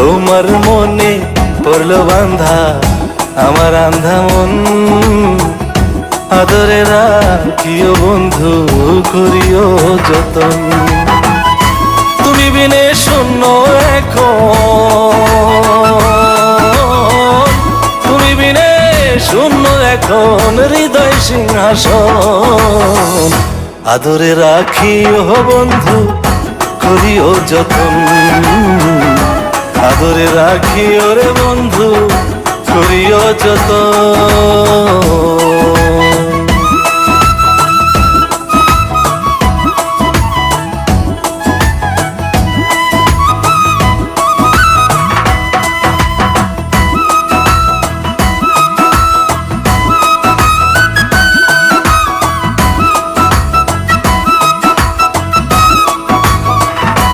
তোমার মনে পড়লো বান্ধা আমার আন্ধা মন, আদরে রাখিও বন্ধু করিও যতন। তুমি বিনে শূন্য এখন, তুমি বিনে শূন্য এখন হৃদয় সিংহাসন, আদরে রাখিও বন্ধু করিও যতন, আদরে রাখিও রে বন্ধু করিও যতন।